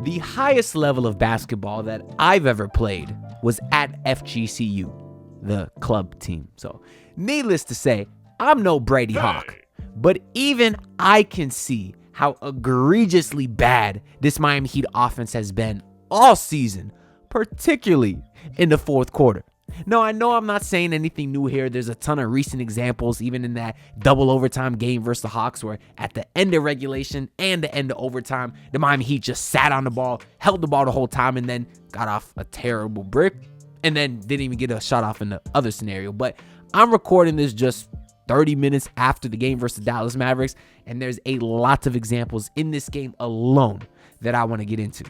The highest level of basketball that I've ever played was at FGCU, the club team. So, needless to say, I'm no Brady Hawk, but even I can see how egregiously bad this Miami Heat offense has been all season, particularly in the fourth quarter. Now, I know I'm not saying anything new here. There's a ton of recent examples, even in that double overtime game versus the Hawks, where at the end of regulation and the end of overtime, the Miami Heat just sat on the ball, held the ball the whole time, and then got off a terrible brick, and then didn't even get a shot off in the other scenario. But I'm recording this just 30 minutes after the game versus the Dallas Mavericks, and there's a lot of examples in this game alone that I want to get into.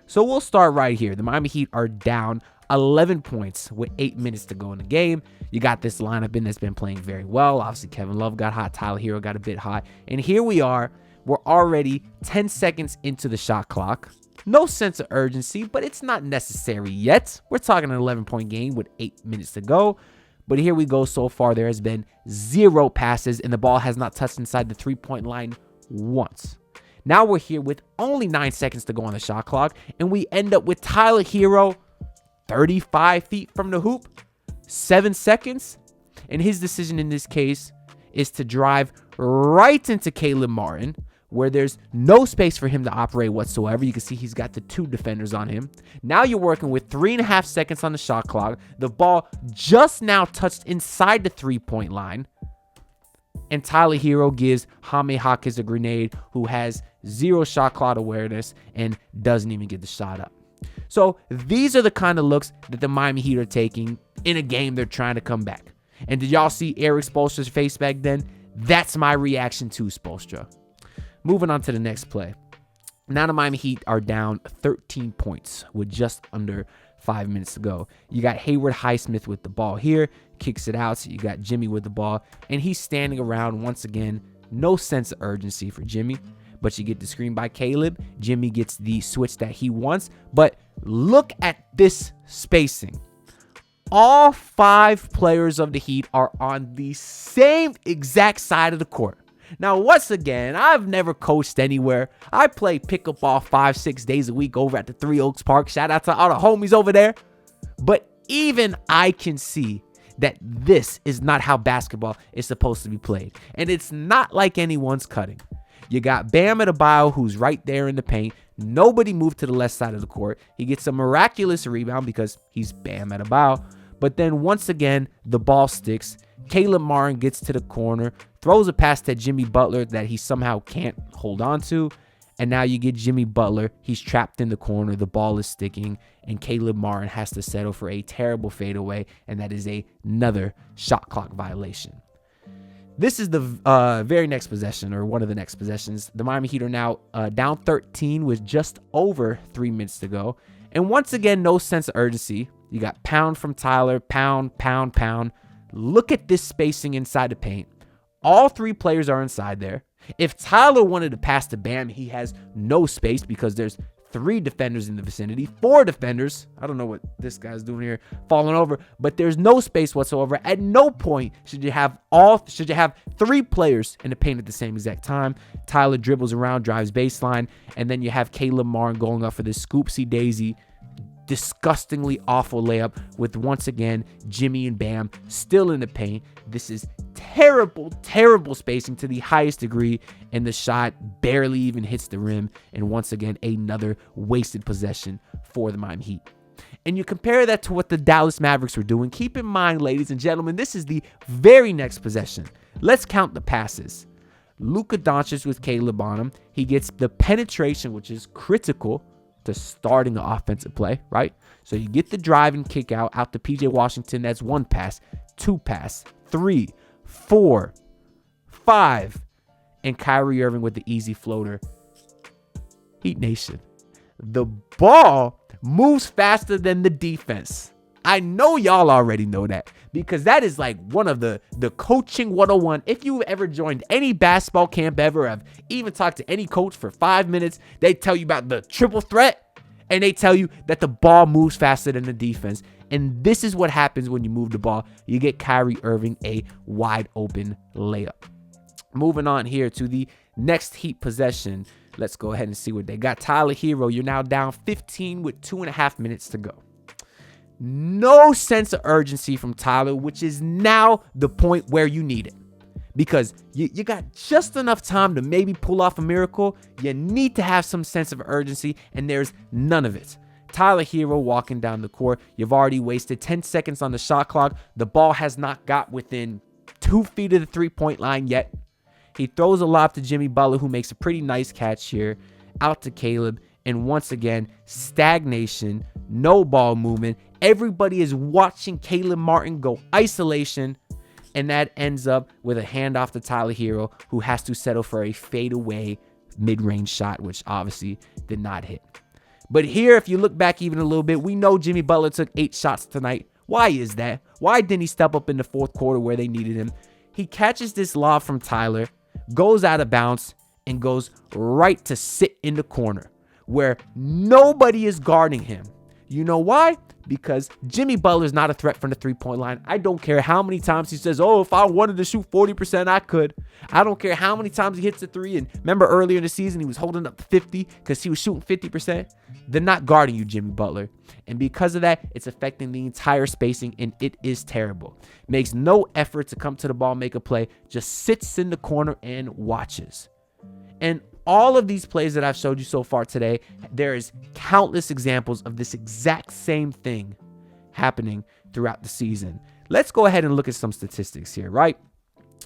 So we'll start right here. The Miami Heat are down 11 points with 8 minutes to go in the game. You got this lineup in that's been playing very well. Obviously, Kevin Love got hot. Tyler Hero got a bit hot. And here we are. We're already 10 seconds into the shot clock. No sense of urgency, but it's not necessary yet. We're talking an 11-point game with 8 minutes to go. But here we go. So far, there has been 0 passes, and the ball has not touched inside the three-point line once. Now we're here with only 9 seconds to go on the shot clock, and we end up with Tyler Hero 35 feet from the hoop, 7 seconds. And his decision in this case is to drive right into Caleb Martin, where there's no space for him to operate whatsoever. You can see he's got the 2 defenders on him. Now you're working with 3.5 seconds on the shot clock. The ball just now touched inside the 3-point line. And Tyler Hero gives Jaime Hawkins a grenade, who has 0 shot clock awareness and doesn't even get the shot up. So these are the kind of looks that the Miami Heat are taking in a game they're trying to come back. And did y'all see Eric Spoelstra's face back then? That's my reaction to Spoelstra. Moving on to the next play. Now the Miami Heat are down 13 points with just under 5 minutes to go. You got Hayward Highsmith with the ball here, kicks it out. So you got Jimmy with the ball, and he's standing around once again. No sense of urgency for Jimmy. But you get the screen by Caleb. Jimmy gets the switch that he wants. But look at this spacing. All 5 players of the Heat are on the same exact side of the court. Now, once again, I've never coached anywhere. I play pickup ball 5-6 days a week over at the Three Oaks Park. Shout out to all the homies over there. But even I can see that this is not how basketball is supposed to be played. And it's not like anyone's cutting. You got Bam Adebayo, who's right there in the paint. Nobody moved to the left side of the court. He gets a miraculous rebound because he's Bam Adebayo. But then once again, the ball sticks. Caleb Martin gets to the corner, throws a pass to Jimmy Butler that he somehow can't hold on to. And now you get Jimmy Butler. He's trapped in the corner. The ball is sticking. And Caleb Martin has to settle for a terrible fadeaway. And that is another shot clock violation. This is the very next possession, or one of the next possessions. The Miami Heat are now down 13 with just over 3 minutes to go. And once again, no sense of urgency. You got pound from Tyler, pound, pound, pound. Look at this spacing inside the paint. All 3 players are inside there. If Tyler wanted to pass to Bam, he has no space because there's 3 defenders in the vicinity, 4 defenders. I don't know what this guy's doing here, falling over, but there's no space whatsoever. At no point should you have 3 players in the paint at the same exact time. Tyler dribbles around, drives baseline, and then you have Caleb Martin going up for this scoopsy daisy, disgustingly awful layup with, once again, Jimmy and Bam still in the paint. This is terrible, terrible spacing to the highest degree, and the shot barely even hits the rim. And once again, another wasted possession for the Miami Heat. And you compare that to what the Dallas Mavericks were doing. Keep in mind, ladies and gentlemen, this is the very next possession. Let's count the passes. Luka Doncic with Caleb on him. He gets the penetration, which is critical to starting the offensive play, right? So you get the drive and kick out to PJ Washington. That's 1 pass, 2 pass, 3, 4, 5, and Kyrie Irving with the easy floater. Heat Nation. The ball moves faster than the defense. I know y'all already know that, because that is like one of the coaching 101. If you've ever joined any basketball camp ever, have even talked to any coach for 5 minutes, they tell you about the triple threat, and they tell you that the ball moves faster than the defense. And this is what happens when you move the ball. You get Kyrie Irving a wide open layup. Moving on here to the next Heat possession. Let's go ahead and see what they got. Tyler Hero, you're now down 15 with 2.5 minutes to go. No sense of urgency from Tyler, which is now the point where you need it. Because you got just enough time to maybe pull off a miracle. You need to have some sense of urgency, and there's none of it. Tyler Hero walking down the court. You've already wasted 10 seconds on the shot clock. The ball has not got within 2 feet of the three-point line yet. He throws a lob to Jimmy Butler, who makes a pretty nice catch here. Out to Caleb. And once again, stagnation, no ball movement. Everybody is watching Caleb Martin go isolation. And that ends up with a handoff to Tyler Hero, who has to settle for a fadeaway mid-range shot, which obviously did not hit. But here, if you look back even a little bit, we know Jimmy Butler took 8 shots tonight. Why is that? Why didn't he step up in the fourth quarter where they needed him? He catches this lob from Tyler, goes out of bounds, and goes right to sit in the corner where nobody is guarding him. You know why? Because Jimmy Butler is not a threat from the three-point line. I don't care how many times he says, oh, if I wanted to shoot 40%, I could. I don't care how many times he hits a three. And remember earlier in the season, he was holding up 50 because he was shooting 50%. They're not guarding you, Jimmy Butler. And because of that, it's affecting the entire spacing, and it is terrible. Makes no effort to come to the ball, make a play, just sits in the corner and watches. And all of these plays that I've showed you so far today, there is countless examples of this exact same thing happening throughout the season. Let's go ahead and look at some statistics here, right?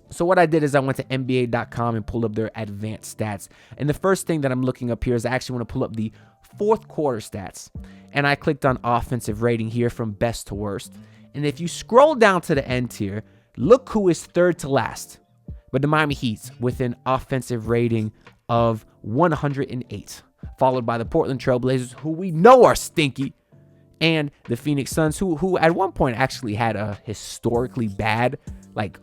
So what I did is I went to NBA.com and pulled up their advanced stats. And the first thing that I'm looking up here is I actually want to pull up the fourth quarter stats. And I clicked on offensive rating here from best to worst. And if you scroll down to the end here, look who is third to last. But the Miami Heat with an offensive rating of 108, followed by the Portland Trailblazers, who we know are stinky, and the Phoenix Suns, who at one point actually had a historically bad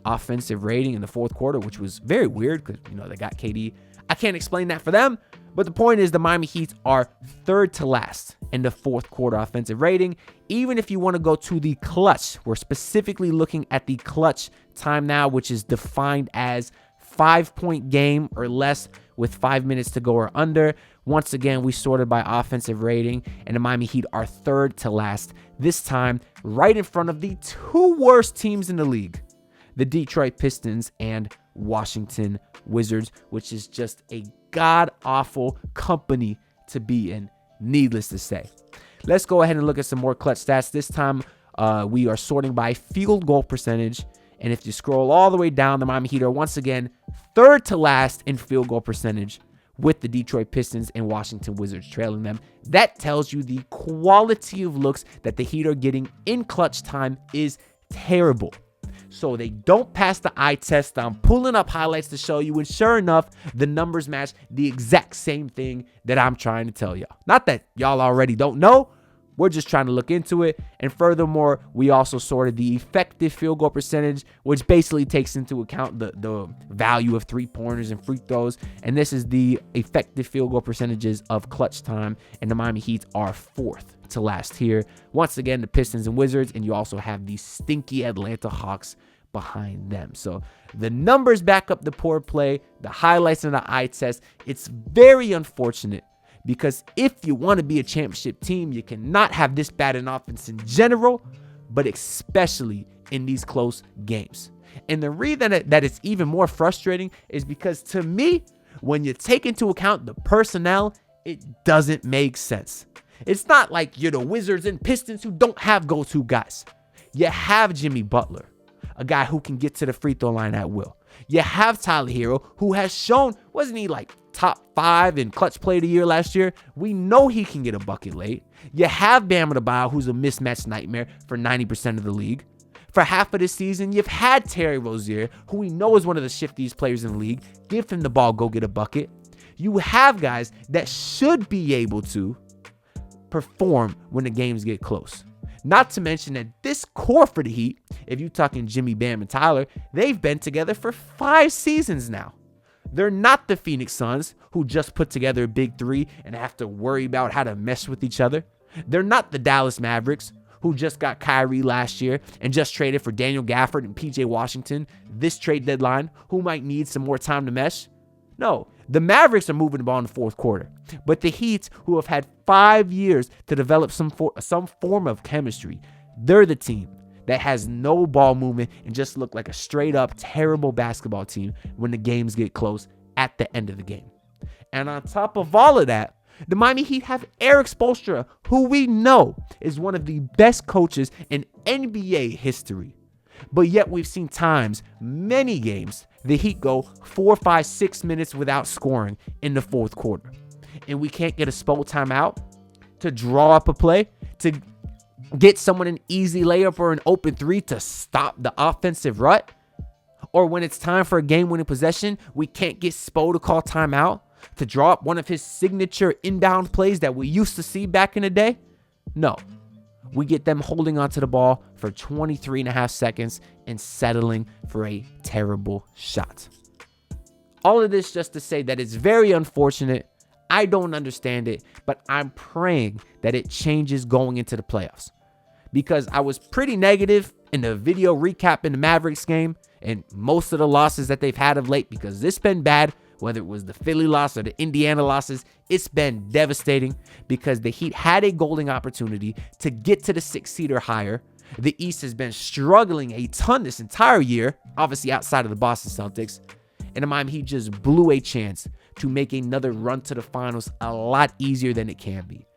offensive rating in the fourth quarter, which was very weird because they got KD. I can't explain that for them, but the point is the Miami Heat are third to last in the fourth quarter offensive rating. Even if you want to go to the clutch, we're specifically looking at the clutch time now, which is defined as 5-point game or less with 5 minutes to go or under. Once again, we sorted by offensive rating, and the Miami Heat are third to last. This time, right in front of the 2 worst teams in the league, the Detroit Pistons and Washington Wizards, which is just a god-awful company to be in, needless to say. Let's go ahead and look at some more clutch stats. This time, we are sorting by field goal percentage. And if you scroll all the way down, the Miami Heat are once again third to last in field goal percentage, with the Detroit Pistons and Washington Wizards trailing them. That tells you the quality of looks that the Heat are getting in clutch time is terrible. So they don't pass the eye test. I'm pulling up highlights to show you, and sure enough, the numbers match the exact same thing that I'm trying to tell y'all. Not that y'all already don't know. We're just trying to look into it. And furthermore, we also sorted the effective field goal percentage, which basically takes into account the value of 3-pointers and free throws. And this is the effective field goal percentages of clutch time. And the Miami Heat are fourth to last here. Once again, the Pistons and Wizards. And you also have the stinky Atlanta Hawks behind them. So the numbers back up the poor play, the highlights and the eye test. It's very unfortunate, because if you want to be a championship team, you cannot have this bad an offense in general, but especially in these close games. And the reason that it's even more frustrating is because, to me, when you take into account the personnel, it doesn't make sense. It's not like you're the Wizards and Pistons who don't have go-to guys. You have Jimmy Butler, a guy who can get to the free throw line at will. You have Tyler Hero, who has shown, wasn't he top 5 in clutch play of the year last year? We know he can get a bucket late. You have Bam Adebayo, who's a mismatch nightmare for 90% of the league. For half of this season, you've had Terry Rozier, who we know is one of the shiftiest players in the league. Give him the ball, go get a bucket. You have guys that should be able to perform when the games get close. Not to mention that this core for the Heat, if you're talking Jimmy, Bam, and Tyler, they've been together for 5 seasons now. They're not the Phoenix Suns, who just put together a big 3 and have to worry about how to mesh with each other. They're not the Dallas Mavericks, who just got Kyrie last year and just traded for Daniel Gafford and PJ Washington this trade deadline, who might need some more time to mesh. No, The Mavericks are moving the ball in the fourth quarter, but the Heat, who have had 5 years to develop some form of chemistry, they're the team that has no ball movement and just look like a straight up terrible basketball team when the games get close at the end of the game. And on top of all of that, the Miami Heat have Eric Spoelstra, who we know is one of the best coaches in NBA history. But yet we've seen times, many games, the Heat go 4, 5, 6 minutes without scoring in the fourth quarter. And we can't get a Spo timeout to draw up a play, to get someone an easy layup or an open three to stop the offensive rut. Or when it's time for a game-winning possession, we can't get Spo to call timeout to draw up one of his signature inbound plays that we used to see back in the day. No. We get them holding onto the ball for 23 and a half seconds and settling for a terrible shot. All of this just to say that it's very unfortunate. I don't understand it, but I'm praying that it changes going into the playoffs. Because I was pretty negative in the video recap in the Mavericks game and most of the losses that they've had of late, because it's been bad. Whether it was the Philly loss or the Indiana losses, it's been devastating because the Heat had a golden opportunity to get to the 6th seed or higher. The East has been struggling a ton this entire year, obviously outside of the Boston Celtics. And the Miami Heat just blew a chance to make another run to the finals a lot easier than it can be.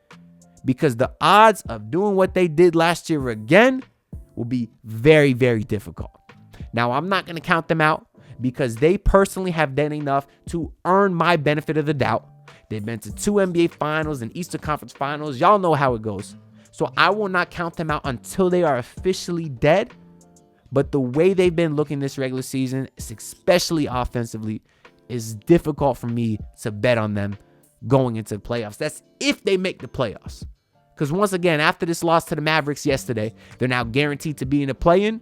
Because the odds of doing what they did last year again will be very, very difficult. Now, I'm not going to count them out, because they personally have done enough to earn my benefit of the doubt. They've been to 2 NBA finals and Eastern Conference finals. Y'all know how it goes. So I will not count them out until they are officially dead. But the way they've been looking this regular season, especially offensively, is difficult for me to bet on them going into the playoffs. That's if they make the playoffs. Because once again, after this loss to the Mavericks yesterday, they're now guaranteed to be in a play-in.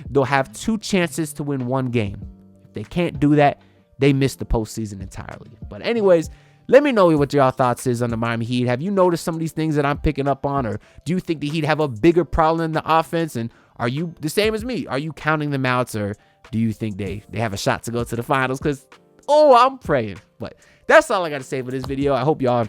They'll have 2 chances to win 1 game. They can't do that. They missed the postseason entirely. But anyways, let me know what your thoughts is on the Miami Heat. Have you noticed some of these things that I'm picking up on? Or do you think the Heat have a bigger problem in the offense? And are you the same as me? Are you counting them out? Or do you think they have a shot to go to the finals? Because, I'm praying. But that's all I got to say for this video. I hope y'all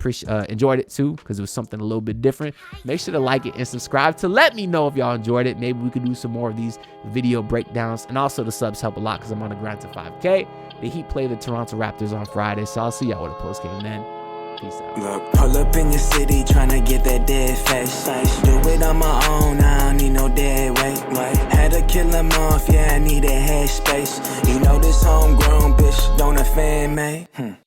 enjoyed it too, because it was something a little bit different. Make sure to like it and subscribe to let me know if y'all enjoyed it. Maybe we could do some more of these video breakdowns. And also the subs help a lot because I'm on the grind to 5K. The Heat play the Toronto Raptors on Friday, so I'll see y'all with a post game then. Peace out. Look, pull up in your city tryna get that dead face. Do it on my own, I don't need no dead weight. Had to kill him off, yeah, I need a head space. You know this homegrown bitch don't offend me.